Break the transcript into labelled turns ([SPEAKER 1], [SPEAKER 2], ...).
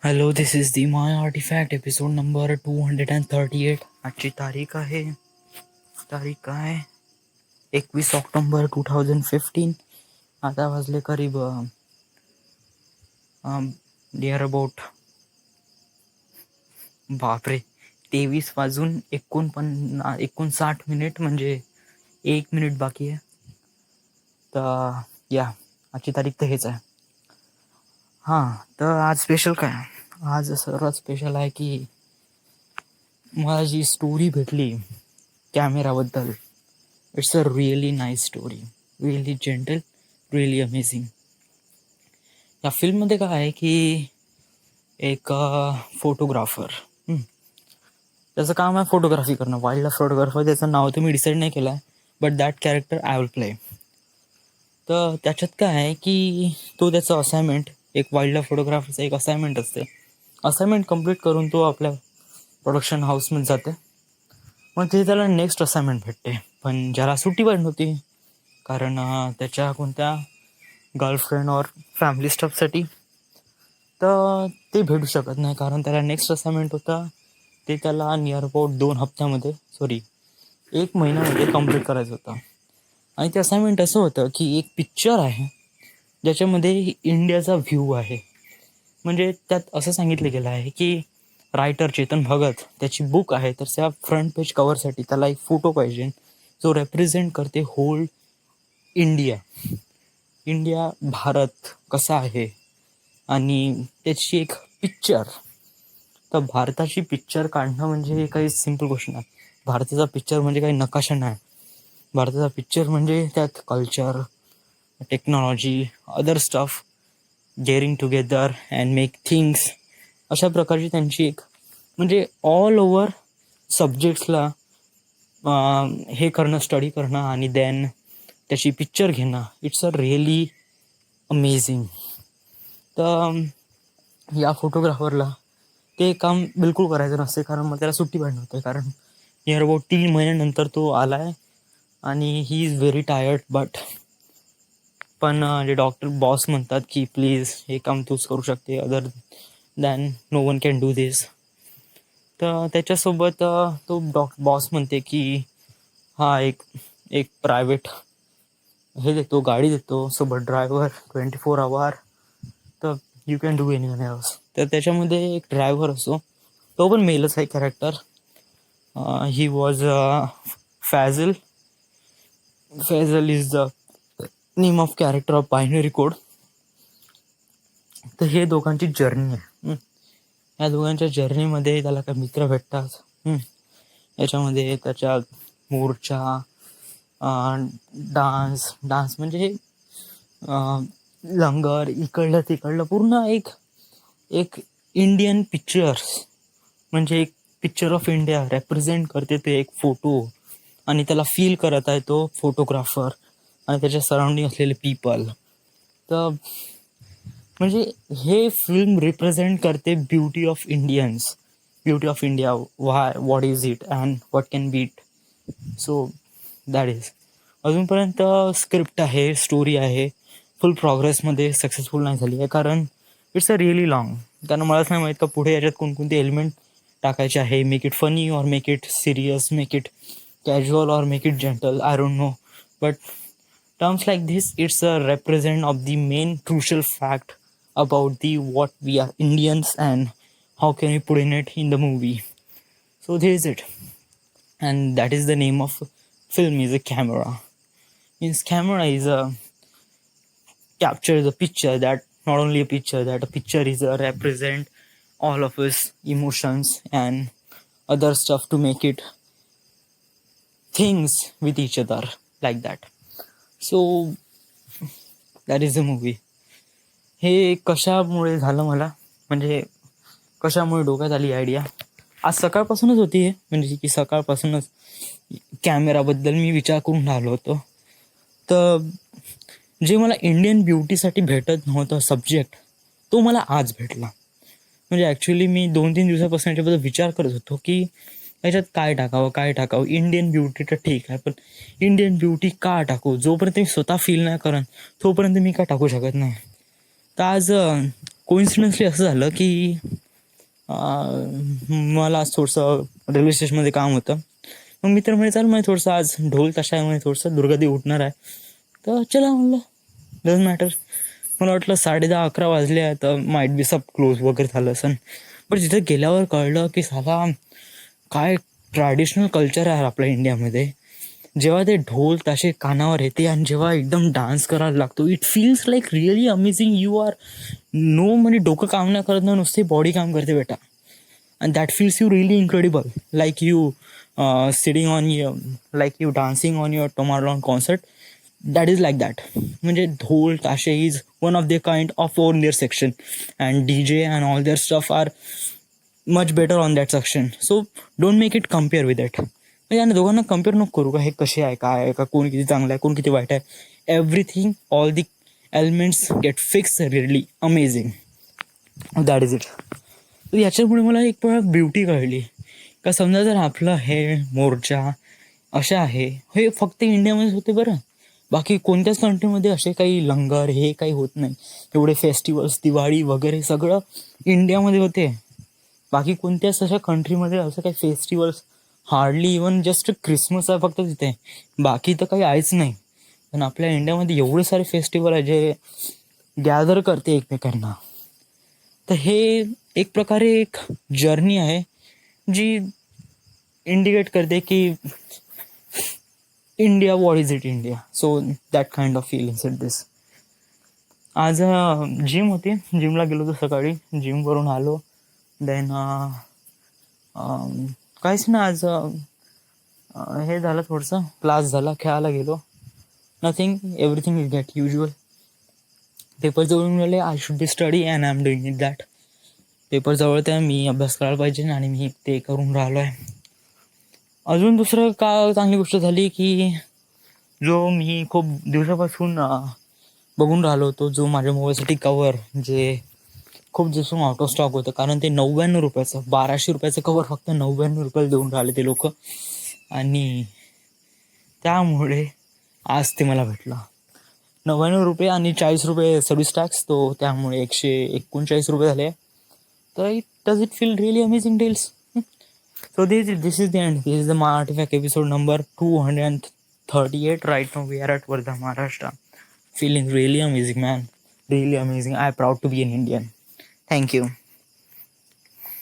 [SPEAKER 1] Hello, this is the my artefact episode number 238. आजची तारीख काय? 21 ऑक्टोबर 2015. आता वाजले करीब नियर अबाउट बापरे 23 वाजून 59 मिनिट, म्हणजे 1 मिनिट बाकी आहे. तर या आजची तारीख तर हेच आहे. हां, तर आज स्पेशल काय? आज सर्वात स्पेशल आहे की मला जी स्टोरी भेटली कॅमेराबद्दल. It's a really nice story, really gentle, really amazing. या फिल्ममध्ये काय आहे की एक फोटोग्राफर, त्याचं काम आहे फोटोग्राफी करणं, वाईल्ड लाईफ फोटोग्राफर. त्याचं नाव तर मी डिसाईड नाही केलं आहे, but that character I will play. तर त्याच्यात काय आहे की तो त्याचं असाइनमेंट, एक वाईल्ड लाईफ फोटोग्राफरचं एक असाइनमेंट असते. असाइनमेंट कंप्लीट करून तो आपल्या प्रोडक्शन हाऊसमध्ये जाते. मग तिथे त्याला नेक्स्ट असाइनमेंट भेटते, पण ज्याला सुट्टी पण नव्हती, कारण त्याच्या कोणत्या गर्लफ्रेंड और फॅमिली स्टाफसाठी तर ते भेटू शकत नाही, कारण त्याला नेक्स्ट असाइनमेंट होता ते त्याला नियर अबाउट 2 हप्त्यामध्ये, सॉरी 1 महिन्यामध्ये कंप्लीट करायचं होतं. आणि ते असाइनमेंट असं होतं की एक पिक्चर आहे ज्याच्यामध्ये इंडियाचा व्ह्यू आहे. म्हणजे त्यात असं सांगितलं गेलं आहे की रायटर चेतन भगत, त्याची बुक आहे, तर त्या फ्रंट पेज कवरसाठी त्याला एक फोटो पाहिजे जो रेप्रेझेंट करते होल इंडिया. भारत कसा आहे, आणि त्याची एक पिक्चर. तर भारताची पिक्चर काढणं म्हणजे काही सिम्पल गोष्ट नाही. भारताचा पिक्चर म्हणजे काही नकाशा नाही. भारताचा पिक्चर म्हणजे त्यात culture, technology, other stuff gearing together and make things, अशा प्रकारची त्यांची एक, म्हणजे ऑल ओव्हर सब्जेक्ट्सला हे करणं, स्टडी करणं आणि देन त्याची पिक्चर घेणं. It's a really amazing. तर या फोटोग्राफरला ते काम बिलकुल करायचं नसते, कारण मग त्याला सुट्टी पाहिजे होते, कारण नियर अबाउट 3 महिन्यानंतर तो आला आहे आणि ही इज व्हेरी टायर्ड. पण जे डॉक्टर बॉस म्हणतात की प्लीज हे काम तूच करू शकते, other than no one can do this. तर त्याच्यासोबत तो बॉस म्हणते की हा एक एक प्रायव्हेट हे देतो, गाडी देतो, सोबत ड्रायव्हर 24 आवर, तर you can do any one else. तर त्याच्यामध्ये एक ड्रायव्हर असतो, तो पण मेलच आहे character. He was Fazal. Is the name of character of binary code. तर हे दोघांची जर्नी आहे. या दोघांच्या जर्नीमध्ये त्याला काही मित्र भेटतात. याच्यामध्ये त्याच्या मोर्चा, डान्स म्हणजे लंगर, इकडलं तिकडलं पूर्ण एक एक इंडियन पिक्चर्स, म्हणजे एक पिक्चर ऑफ इंडिया रेप्रेझेंट करते ते एक फोटो, आणि त्याला फील करत आहे तो फोटोग्राफर आणि त्याच्या सराउंडिंग असलेले पीपल. तर म्हणजे हे फिल्म रिप्रेझेंट करते beauty of Indians, beauty of India, what is it and what can be it. So that is. अजूनपर्यंत स्क्रिप्ट आहे, स्टोरी आहे, फुल प्रोग्रेसमध्ये सक्सेसफुल नाही झाली आहे, कारण इट्स अ रिअली लॉंग. कारण मलाच नाही माहीत का पुढे याच्यात कोणकोणते एलिमेंट टाकायचे आहे. मेक इट फनी और make it serious, make it casual or make it gentle, I don't know. But terms like this, it's a represent of the main crucial fact about the what we are Indians and how can we put in it in the movie. So there is it, and that is the name of film is a camera. Means camera is a capture the picture, that not only a picture, that a picture is a represent all of us emotions and other stuff to make it things with each other, like that. So that is the movie. हे कशामुळे झालं मला, म्हणजे कशामुळे डोक्यात आली idea, आज सकाळपासूनच होती हे, म्हणजे की सकाळपासूनच कॅमेराबद्दल मी विचार करून राहिलो होतो. तर जे मला इंडियन ब्युटीसाठी भेटत नव्हतं सब्जेक्ट, तो मला आज भेटला. म्हणजे ॲक्च्युली मी 2-3 दिवसापासून याच्याबद्दल विचार करत होतो की याच्यात काय टाकावं. इंडियन ब्युटी तर ठीक आहे, पण इंडियन ब्युटी का टाकू, जोपर्यंत मी स्वतः फील नाही करत तोपर्यंत मी काय टाकू शकत नाही. तर आज कोइन्सिडन्सली असं झालं की मला आज थोडंसं रेल्वे स्टेशनमध्ये काम होतं. मग मित्र म्हणे चाल म्हणे थोडंसं आज ढोल ताशा आहे म्हणे, थोडंसं दुर्गादेव उठणार आहे, तर चला म्हणलं डझंट मॅटर. मला वाटलं 10:30-11 वाजले आहे तर माईट बी सब क्लोज वगैरे झालं असन. पण तिथे गेल्यावर कळलं की साला काय ट्रॅडिशनल कल्चर आहे आपल्या इंडियामध्ये. जेव्हा ते ढोल ताशे कानावर येते आणि जेव्हा एकदम डान्स करायला लागतो, it feels like really amazing. You are know म्हणजे डोकं काम नाही करत ना, नुसती बॉडी काम करते बेटा. and that feels you really incredible, like you sitting on your, like you dancing on your Tomorrowland concert. That is like that. म्हणजे ढोल ताशे is one of their kind of on their section, and DJ and all their stuff are much better on that section. So don't make it compare with it. म्हणजे यांना दोघांना compare नको करू का, हे कसे आहे काय आहे का, कोण किती चांगलं आहे कोण किती वाईट आहे. Everything all the elements get fix really amazing. That is it. तर याच्यामुळे मला एक ब्युटी कळली का, समजा जर आपलं हे मोर्चा अशा आहे, हे फक्त इंडियामध्येच होते बरं. बाकी कोणत्याच कंट्रीमध्ये असे काही लंगर हे काही होत नाही. एवढे फेस्टिवल्स दिवाळी वगैरे सगळं इंडियामध्ये होते. बाकी कोणत्याच अशा कंट्रीमध्ये असं काही festivals hardly, even just Christmas आहे फक्त तिथे, बाकी तर काही आहेच नाही. पण आपल्या इंडियामध्ये एवढे सारे फेस्टिवल आहे जे गॅदर करते एकमेकांना. तर हे एक प्रकारे एक जर्नी आहे जी इंडिकेट करते की India, what is it India. So that kind of feelings it this. आज जिम होती, जिमला गेलो होतो सकाळी, जिमवरून आलो. देन काहीच ना, आज हे झालं थोडंसं क्लास झाला, खेळायला गेलो. Nothing, everything is get usual. Paper जवळून मिळाले, I should be study and I am doing it that. Paper जवळ त्या मी अभ्यास करायला पाहिजे आणि मी ते करून राहिलो आहे. अजून दुसरं का चांगली गोष्ट झाली की जो मी खूप दिवसापासून बघून राहिलो होतो, जो माझ्या मोबाईलसाठी कवर, जे खूप दिवसांपासून आउट ऑफ स्टॉक होतं, कारण ते 99 रुपयाचं, 1200 रुपयाचं कवर फक्त 99 रुपयाला देऊन राहिले ते लोक. आणि त्यामुळे आज ते मला भेटलं. 99 रुपये आणि 40 रुपये सर्व्हिस टॅक्स, तो त्यामुळे 139 रुपये झाले. तर does it feel really amazing deals? So this is the end. This is the Artifact episode number 238. Right now we are at Wardha, Maharashtra. Feeling really amazing, man. Really amazing. I'm proud to be an Indian. Thank you.